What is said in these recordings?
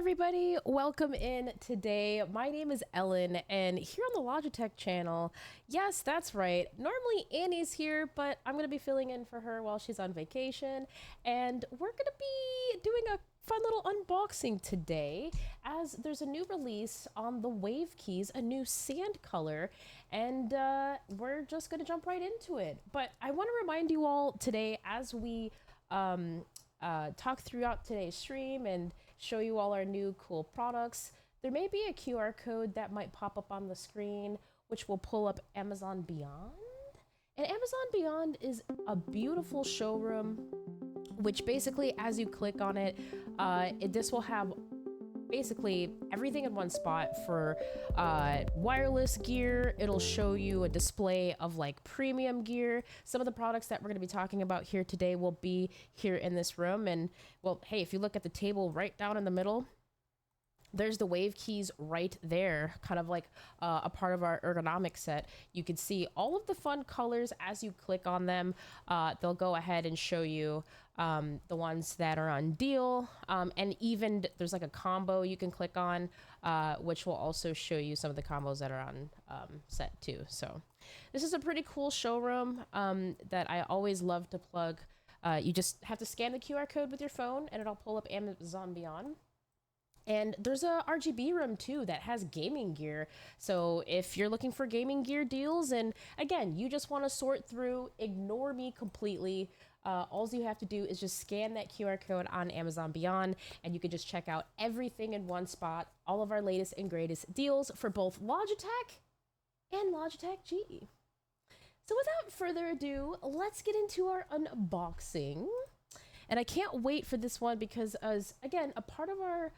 everybody, welcome in today. My name is Ellen, and here on the Logitech channel, yes, that's right, normally Annie's here, but I'm going to be filling in for her while she's on vacation, and we're going to be doing a fun little unboxing today, as there's a new release on the Wave keys, a new sand color, and we're just going to jump right into it. But I want to remind you all today, as we talk throughout today's stream and show you all our new cool products, there may be a QR code that might pop up on the screen, which will pull up Amazon Beyond. And Amazon Beyond is a beautiful showroom, which basically, as you click on it, this will have basically everything in one spot for wireless gear. It'll show you a display of like premium gear. Some of the products that we're going to be talking about here today will be here in this room. And well, hey, if you look at the table right down in the middle, there's the Wave keys right there, kind of like a part of our ergonomic set. You can see all of the fun colors as you click on them. They'll go ahead and show you the ones that are on deal. And even there's like a combo you can click on, which will also show you some of the combos that are on set too. So this is a pretty cool showroom that I always love to plug. You just have to scan the QR code with your phone and it'll pull up Amazon Beyond. And there's a RGB room too that has gaming gear. So if you're looking for gaming gear deals, and again, you just want to sort through, ignore me completely. All you have to do is just scan that QR code on Amazon Beyond, and you can just check out everything in one spot. All of our latest and greatest deals for both Logitech and Logitech G. So without further ado, let's get into our unboxing. And I can't wait for this one because, as again, a part of our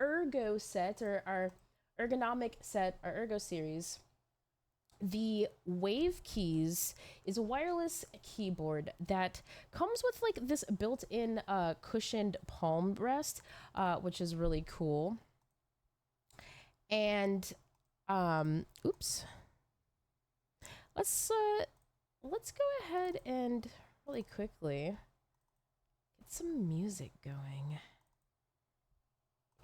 Ergo set, or our ergonomic set, our Ergo series, the Wave keys is a wireless keyboard that comes with like this built-in cushioned palm rest, which is really cool. And oops, let's go ahead and really quickly get some music going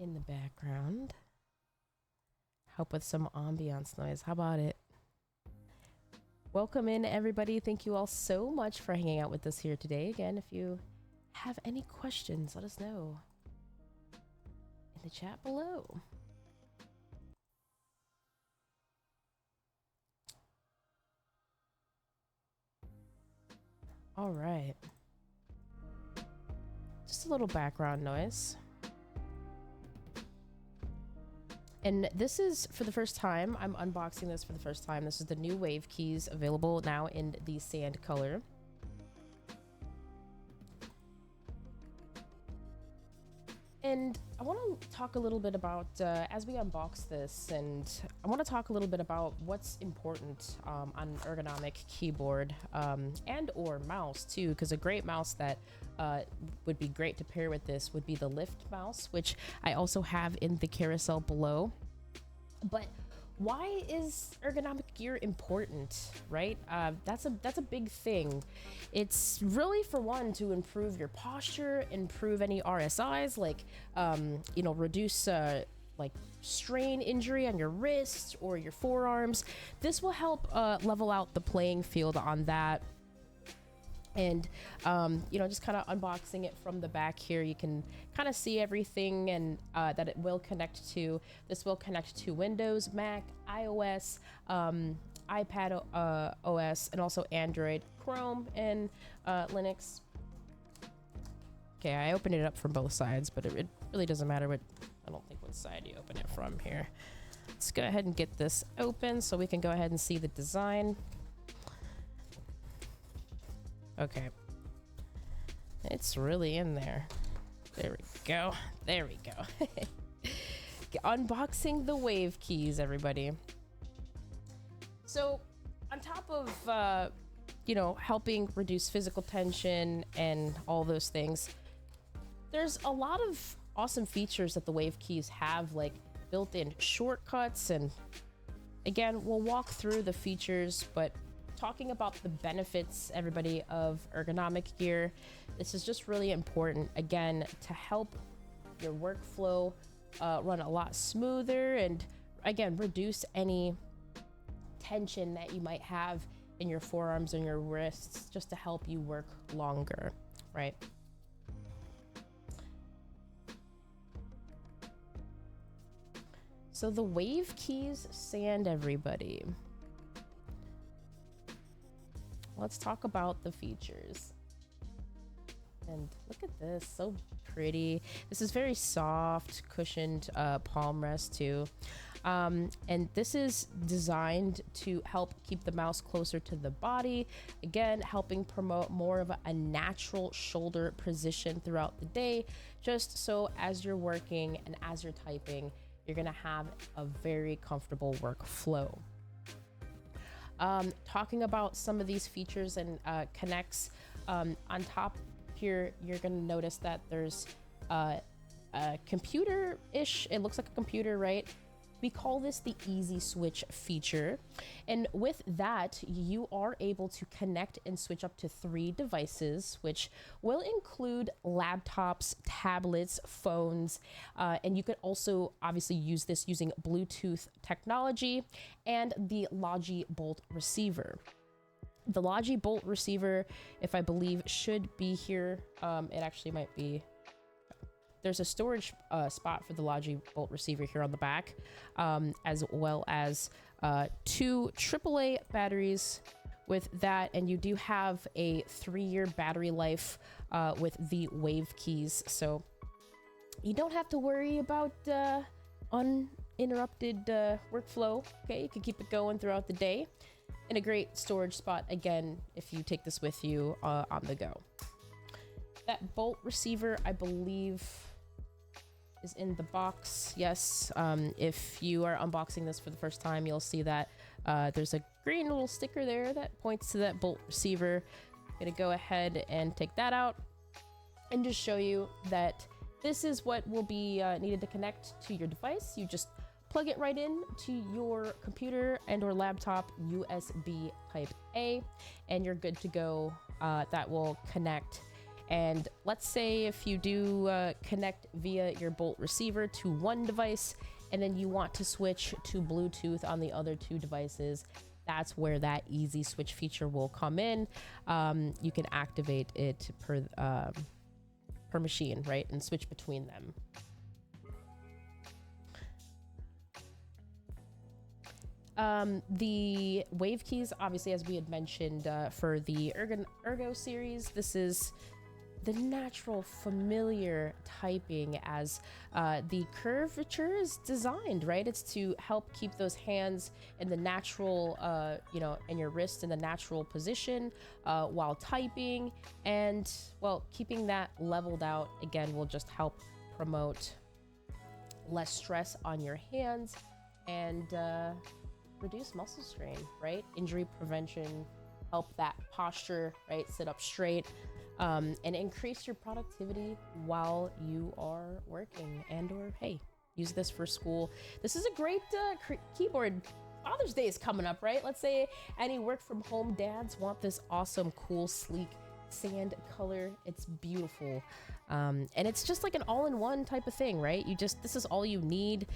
in the background. Help with some ambiance noise. How about it? Welcome in, everybody. Thank you all so much for hanging out with us here today. Again, if you have any questions, let us know in the chat below. All right. Just a little background noise. And this is for the first time, I'm unboxing this for the first time. This is the new Wave keys, available now in the sand color. And I want to talk a little bit about, as we unbox this, and I want to talk a little bit about what's important on an ergonomic keyboard and or mouse too, because a great mouse that would be great to pair with this would be the Lift mouse, which I also have in the carousel below. But why is ergonomic gear important, right? That's a big thing. It's really, for one, to improve your posture, improve any RSIs, like reduce like strain injury on your wrists or your forearms. This will help level out the playing field on that. And just kind of unboxing it from the back here, you can kind of see everything, and that it will connect to. This will connect to Windows, Mac, iOS, iPadOS, and also Android, Chrome, and Linux. Okay, I opened it up from both sides, but it really doesn't matter I don't think what side you open it from here. Let's go ahead and get this open so we can go ahead and see the design. Okay, it's really in there. There we go. There we go. Unboxing the Wave keys, everybody. So on top of helping reduce physical tension and all those things, there's a lot of awesome features that the Wave keys have, like built-in shortcuts. And again, we'll walk through the features, but talking about the benefits, everybody, of ergonomic gear, this is just really important, again, to help your workflow run a lot smoother, and again, reduce any tension that you might have in your forearms and your wrists, just to help you work longer, right? So the wave keys sand, everybody. Let's talk about the features. And look at this, so pretty. This is very soft, cushioned palm rest too. And this is designed to help keep the mouse closer to the body, again helping promote more of a natural shoulder position throughout the day, just so as you're working and as you're typing, you're gonna have a very comfortable workflow. Talking about some of these features and connects, on top here, you're gonna notice that there's a computer-ish, it looks like a computer, right? We call this the easy switch feature. And with that, you are able to connect and switch up to 3 devices, which will include laptops, tablets, phones, and you could also obviously use this using Bluetooth technology and the Logi Bolt receiver. The Logi Bolt receiver, if I believe, should be here. It actually might be. There's a storage spot for the Logi Bolt receiver here on the back, as well as 2 AAA batteries with that, and you do have a 3-year battery life with the wave keys, so you don't have to worry about uninterrupted workflow. Okay, you can keep it going throughout the day, and a great storage spot again if you take this with you on the go. That Bolt receiver, I believe, is in the box. Yes, if you are unboxing this for the first time, you'll see that there's a green little sticker there that points to that Bolt receiver. I'm gonna go ahead and take that out and just show you that this is what will be needed to connect to your device. You just plug it right in to your computer and or laptop USB type A, and you're good to go. That will connect. And let's say if you do connect via your Bolt receiver to one device, and then you want to switch to Bluetooth on the other 2 devices, that's where that easy switch feature will come in. You can activate it per machine, right? And switch between them. The wave keys, obviously, as we had mentioned, for the Ergo series, this is the natural, familiar typing as the curvature is designed, right? It's to help keep those hands in the natural, and your wrist in the natural position while typing. And, well, keeping that leveled out, again, will just help promote less stress on your hands and reduce muscle strain, right? Injury prevention, help that posture, right? Sit up straight. And increase your productivity while you are working, and or hey, use this for school. This is a great keyboard. Father's Day is coming up, right? Let's say any work from home dads want this awesome, cool, sleek sand color. It's beautiful. And it's just like an all-in-one type of thing, right? This is all you need.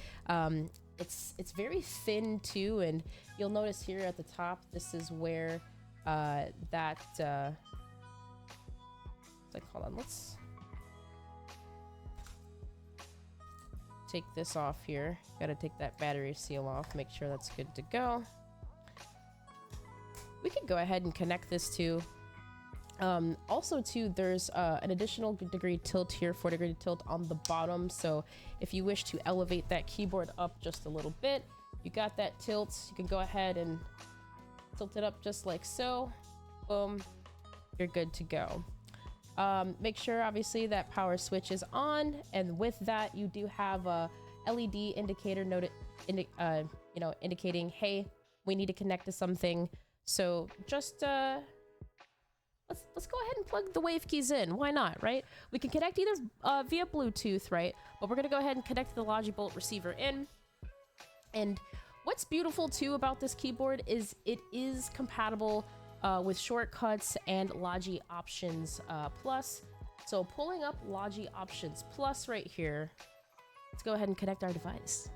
It's very thin too, and you'll notice here at the top, this is where hold on, let's take this off here. Gotta take that battery seal off, make sure that's good to go. We could go ahead and connect this to also too, there's an additional degree tilt here, 4-degree tilt on the bottom, so if you wish to elevate that keyboard up just a little bit, you got that tilt, you can go ahead and tilt it up just like so. Boom, you're good to go. Make sure obviously that power switch is on, and with that you do have a LED indicator indicating, hey, we need to connect to something. So just let's go ahead and plug the wave keys in. Why not, right? We can connect either via Bluetooth, right? But we're gonna go ahead and connect the Logi Bolt receiver in. And what's beautiful too about this keyboard is it is compatible with shortcuts and Logi Options Plus. So pulling up Logi Options Plus right here, Let's go ahead and connect our device.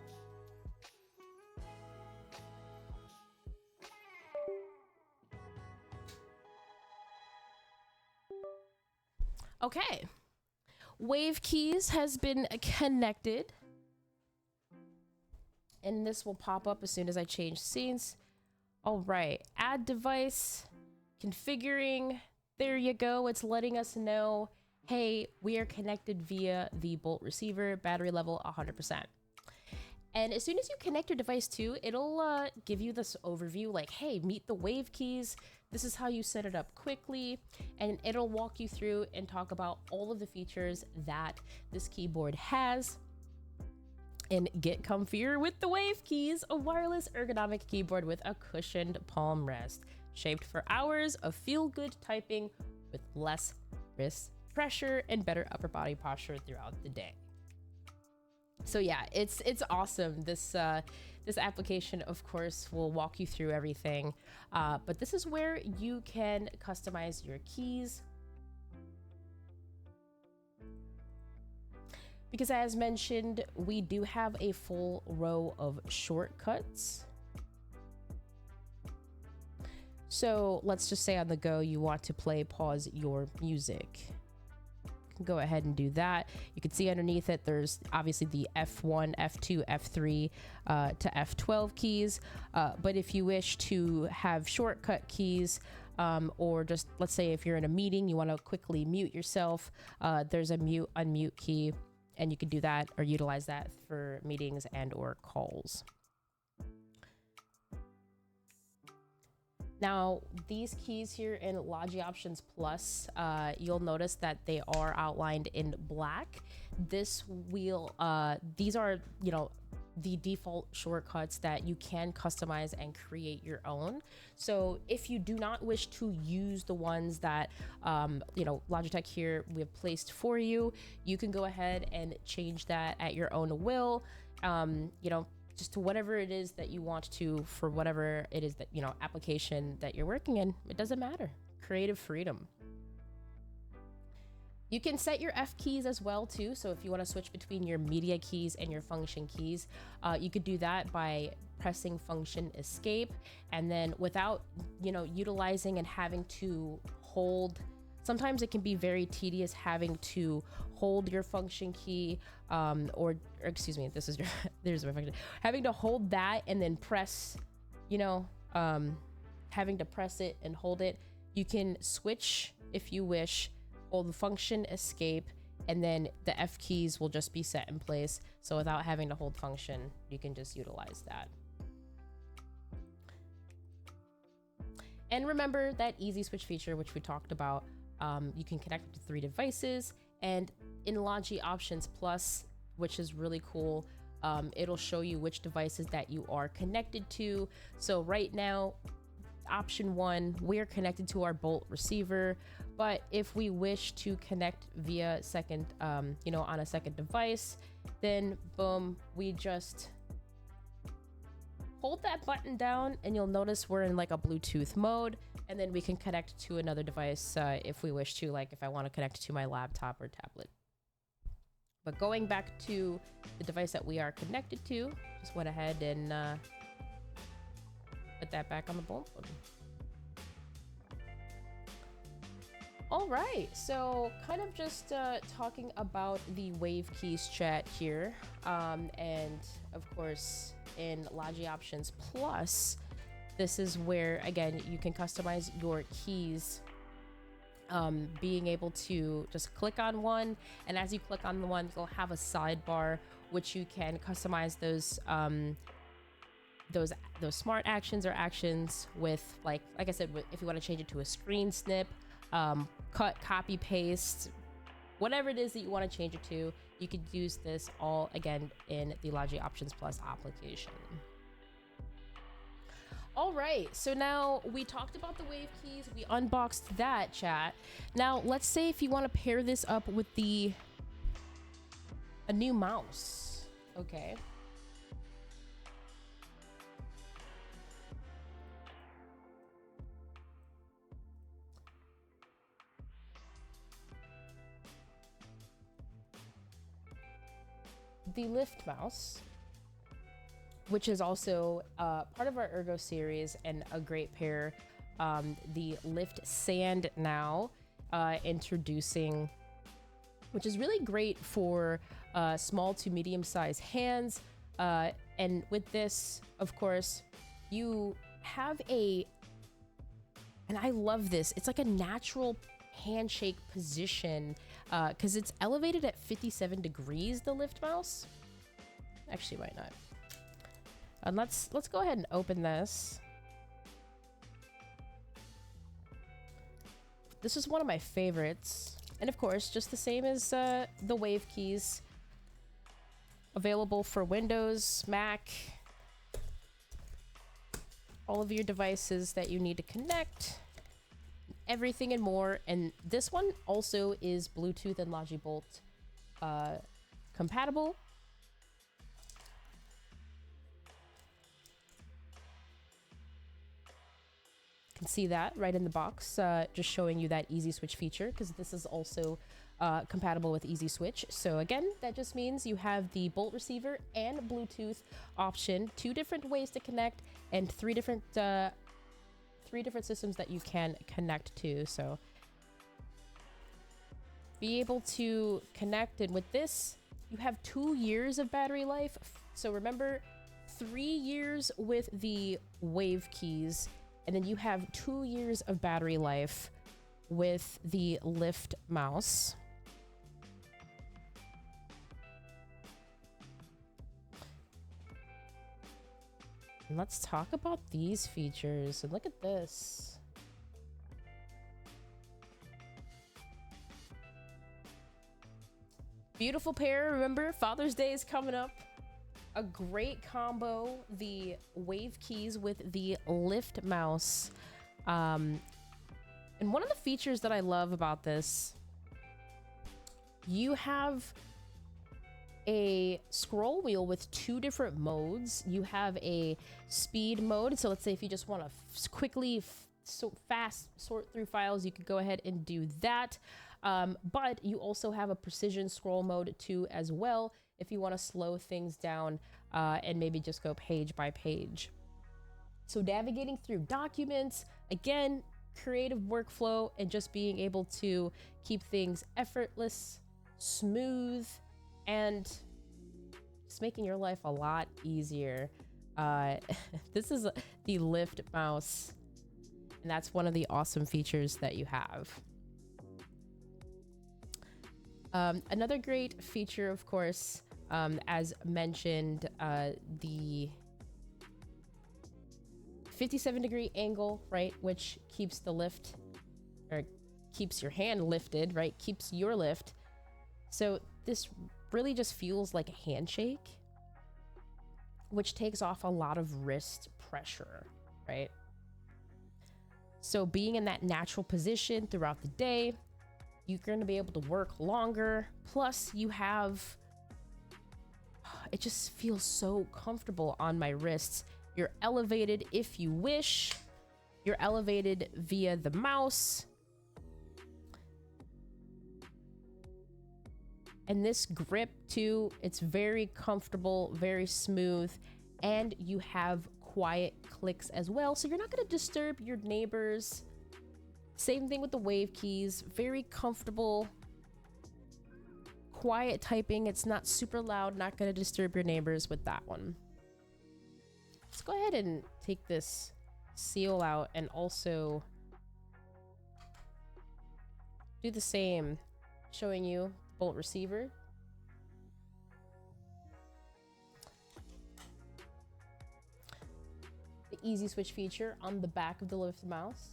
Okay, Wave Keys has been connected, and this will pop up as soon as I change scenes. All right, add device, configuring. There you go. It's letting us know, hey, we are connected via the Bolt receiver, battery level 100%. And as soon as you connect your device to, it'll give you this overview like, hey, meet the Wave Keys. This is how you set it up quickly. And it'll walk you through and talk about all of the features that this keyboard has. And get comfier with the Wave Keys, a wireless ergonomic keyboard with a cushioned palm rest, shaped for hours of feel-good typing with less wrist pressure and better upper body posture throughout the day. So yeah, it's awesome. This application, of course, will walk you through everything, but this is where you can customize your keys. Because as mentioned, we do have a full row of shortcuts. So let's just say on the go, you want to play, pause your music. You can go ahead and do that. You can see underneath it, there's obviously the F1, F2, F3 to F12 keys. But if you wish to have shortcut keys, or just let's say if you're in a meeting, you want to quickly mute yourself, there's a mute, unmute key. And you can do that or utilize that for meetings and or calls. Now, these keys here in Logi Options Plus, you'll notice that they are outlined in black. This wheel, these are, you know, the default shortcuts that you can customize and create your own. So if you do not wish to use the ones that, you know, Logitech here we have placed for you, you can go ahead and change that at your own will, you know, just to whatever it is that you want to, for whatever it is that, you know, application that you're working in. It doesn't matter. Creative freedom. You can set your F keys as well too. So if you want to switch between your media keys and your function keys, you could do that by pressing function escape, and then without, you know, utilizing and having to hold. Sometimes it can be very tedious having to hold your function key, or excuse me, this is your, there's my function, having to hold that and then press, you know, having to press it and hold it. You can switch if you wish, hold the function escape, and then the F keys will just be set in place. So without having to hold function, you can just utilize that. And remember that easy switch feature, which we talked about. You can connect to 3 devices, and in Logi Options Plus, which is really cool, it'll show you which devices that you are connected to. So right now, option 1, we're connected to our Bolt receiver, but if we wish to connect via second, you know, on a second device, then boom, we just hold that button down and you'll notice we're in like a Bluetooth mode, and then we can connect to another device if we wish to, like if I want to connect to my laptop or tablet. But going back to the device that we are connected to, just went ahead and put that back on the Bolt button. All right, so kind of just talking about the Wave Keys chat here, and of course in Logi Options Plus, this is where again you can customize your keys, being able to just click on one, and as you click on the one, you'll have a sidebar which you can customize those smart actions or actions with, like I said, if you want to change it to a screen snip, cut, copy, paste, whatever it is that you want to change it to, you could use this all again in the Logi Options Plus application. All right, so now we talked about the Wave Keys, we unboxed that, chat. Now let's say if you want to pair this up with a new mouse, okay? the lift mouse, which is also part of our Ergo series and a great pair. The Lift Sand now introducing, which is really great for small to medium-sized hands. And with this, of course, you have and I love this, it's like a natural handshake position because it's elevated at 57 degrees, the lift mouse. Actually, might not. And let's go ahead and open this. This is one of my favorites. And of course, just the same as the wave keys. Available for Windows, Mac, all of your devices that you need to connect, everything and more. And this one also is Bluetooth and Logi Bolt compatible. You can see that right in the box, just showing you that easy switch feature, because this is also compatible with easy switch. So again, that just means you have the Bolt receiver and Bluetooth option, 2 different ways to connect, and 3 different systems that you can connect to. So be able to connect, and with this, you have 2 years of battery life. So remember, 3 years with the wave keys, and then you have 2 years of battery life with the lift mouse. And let's talk about these features. And look at this. Beautiful pair. Remember, Father's Day is coming up. A great combo, the wave keys with the lift mouse. And one of the features that I love about this, you have a scroll wheel with 2 different modes. You have a speed mode. So let's say if you just want to quickly, fast sort through files, you could go ahead and do that. But you also have a precision scroll mode too as well, if you want to slow things down and maybe just go page by page. So navigating through documents, again, creative workflow, and just being able to keep things effortless, smooth, and just making your life a lot easier. This is the lift mouse, and that's one of the awesome features that you have. Another great feature, of course, as mentioned, the 57-degree angle, right, which keeps the lift, or keeps your hand lifted, right, keeps your lift. So this really just feels like a handshake, which takes off a lot of wrist pressure, right? So being in that natural position throughout the day, you're going to be able to work longer. Plus you have, it just feels so comfortable on my wrists. You're elevated if you wish. You're elevated via the mouse. And this grip too, it's very comfortable, very smooth, and you have quiet clicks as well. So you're not going to disturb your neighbors. Same thing with the wave keys, very comfortable, quiet typing. It's not super loud, not going to disturb your neighbors with that one. Let's go ahead and take this seal out and also do the same, showing you Bolt receiver. The easy switch feature on the back of the lift mouse.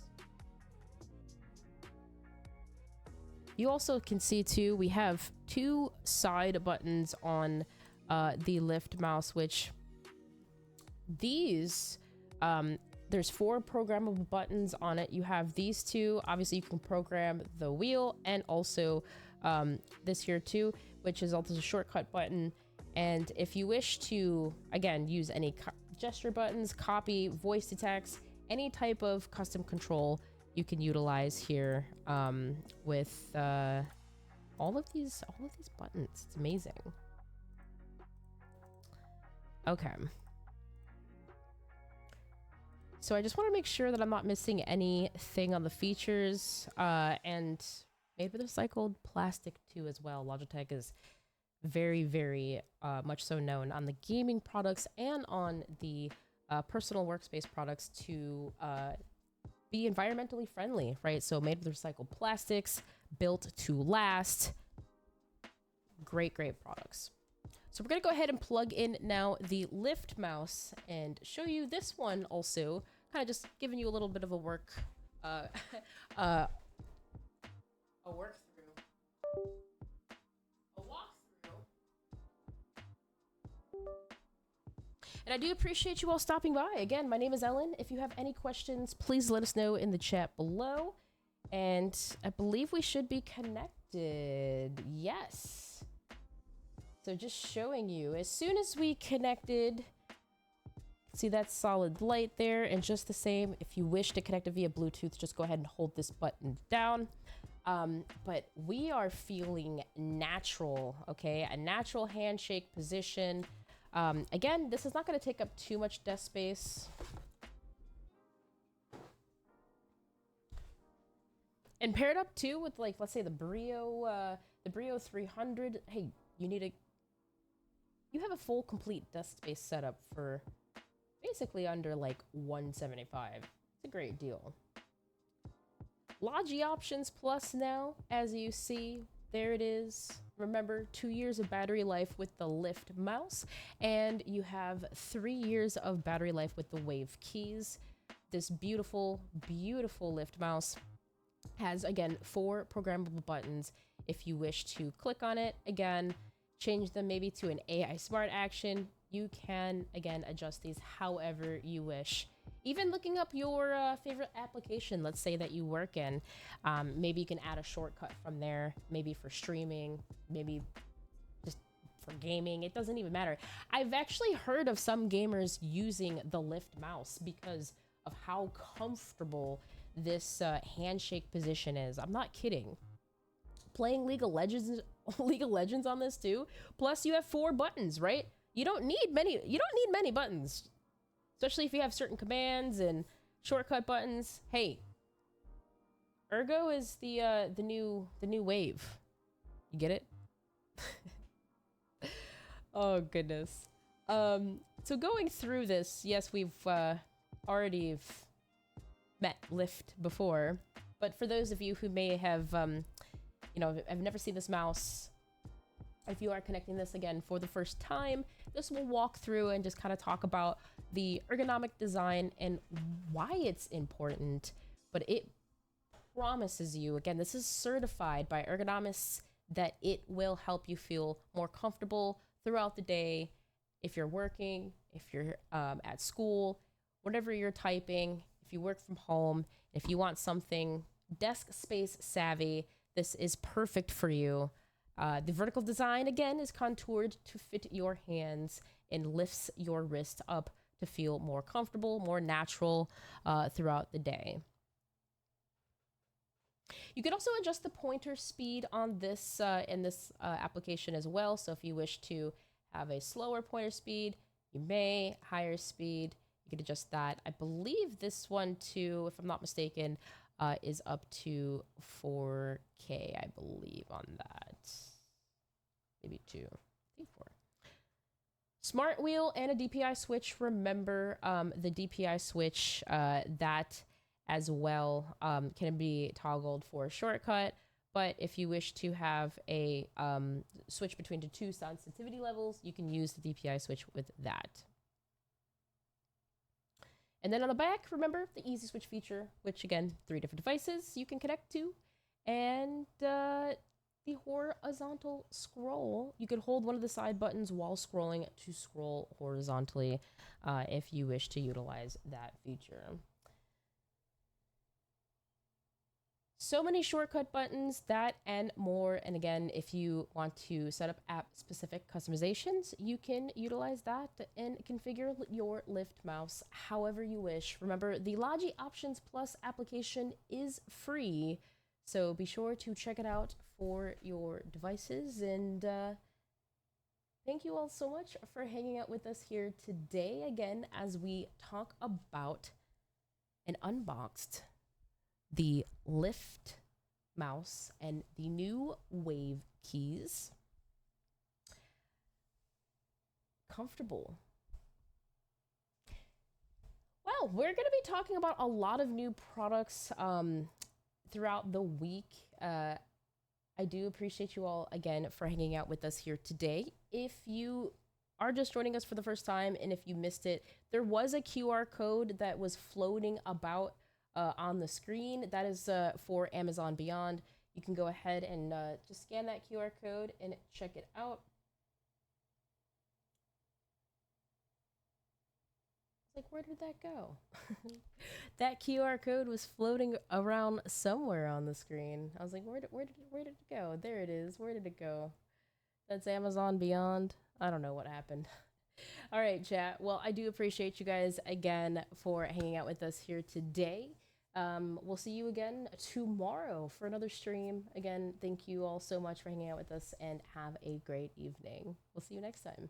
You also can see too, we have 2 side buttons on the lift mouse, which these, there's 4 programmable buttons on it. You have these 2. Obviously you can program the wheel, and also this here too, which is also a shortcut button. And if you wish to, again, use any gesture buttons, copy, voice to text, any type of custom control, you can utilize here with all of these buttons. It's amazing. Okay. So I just want to make sure that I'm not missing anything on the features, and made with recycled plastic too as well. Logitech is very, very much so known on the gaming products and on the personal workspace products to be environmentally friendly, right? So made with recycled plastics, built to last. Great, great products. So we're gonna go ahead and plug in now the lift mouse and show you this one also, kind of just giving you a little bit of a work, a walkthrough. And I do appreciate you all stopping by. Again, my name is Ellen. If you have any questions, please let us know in the chat below. And I believe we should be connected. Yes. So just showing you, as soon as we connected, see that solid light there, and just the same, if you wish to connect it via Bluetooth, just go ahead and hold this button down. But we are feeling natural, okay? A natural handshake position. Again, this is not going to take up too much desk space. And paired up too with, like, let's say the Brio 300. Hey, you have a full complete desk space setup for basically under like $175. It's a great deal. Logi options plus now, as you see, there it is. Remember, 2 years of battery life with the lift mouse, and you have 3 years of battery life with the wave keys. This beautiful, beautiful lift mouse has, again, 4 programmable buttons. If you wish to click on it, again, change them maybe to an AI smart action. You can, again, adjust these however you wish. Even looking up your favorite application, let's say that you work in, maybe you can add a shortcut from there, maybe for streaming, maybe just for gaming. It doesn't even matter. I've actually heard of some gamers using the lift mouse because of how comfortable this handshake position is. I'm not kidding. Playing League of Legends on this too. Plus you have 4 buttons, right? You don't need many buttons. Especially if you have certain commands and shortcut buttons. Hey, Ergo is the new wave. You get it? Oh goodness. So going through this, yes, we've already met Lift before, but for those of you who may have I've never seen this mouse, if you are connecting this again for the first time, this will walk through and just kind of talk about the ergonomic design and why it's important. But it promises you, again, this is certified by ergonomists, that it will help you feel more comfortable throughout the day. If you're working, if you're at school, whatever you're typing, if you work from home, if you want something desk space savvy, this is perfect for you. The vertical design, again, is contoured to fit your hands and lifts your wrist up to feel more comfortable, more natural throughout the day. You can also adjust the pointer speed on this in this application as well. So if you wish to have a slower pointer speed, you may. Higher speed, you can adjust that. I believe this one too, if I'm not mistaken, is up to 4K, I believe, on that. Maybe 2, I think 4. Smart wheel and a DPI switch. Remember, the DPI switch, that as well can be toggled for a shortcut. But if you wish to have a switch between the 2 sensitivity levels, you can use the DPI switch with that. And then on the back, remember the easy switch feature, which again, 3 different devices you can connect to. And the horizontal scroll, you can hold one of the side buttons while scrolling to scroll horizontally if you wish to utilize that feature. So many shortcut buttons, that and more. And again, if you want to set up app-specific customizations, you can utilize that and configure your lift mouse however you wish. Remember, the Logi Options Plus application is free, so be sure to check it out for your devices. And Thank you all so much for hanging out with us here today again as we talk about and unboxed the Lift mouse and the new Wave keys. Comfortable. Well, we're going to be talking about a lot of new products throughout the week. I do appreciate you all again for hanging out with us here today. If you are just joining us for the first time and if you missed it, there was a QR code that was floating about on the screen. That is for Amazon Beyond. You can go ahead and just scan that QR code and check it out. Like, where did that go? That QR code was floating around somewhere on the screen. I was like, where did it go? There it is. Where did it go? That's Amazon Beyond. I don't know what happened. All right, chat. Well, I do appreciate you guys again for hanging out with us here today. We'll see you again tomorrow for another stream. Again, thank you all so much for hanging out with us and have a great evening. We'll see you next time.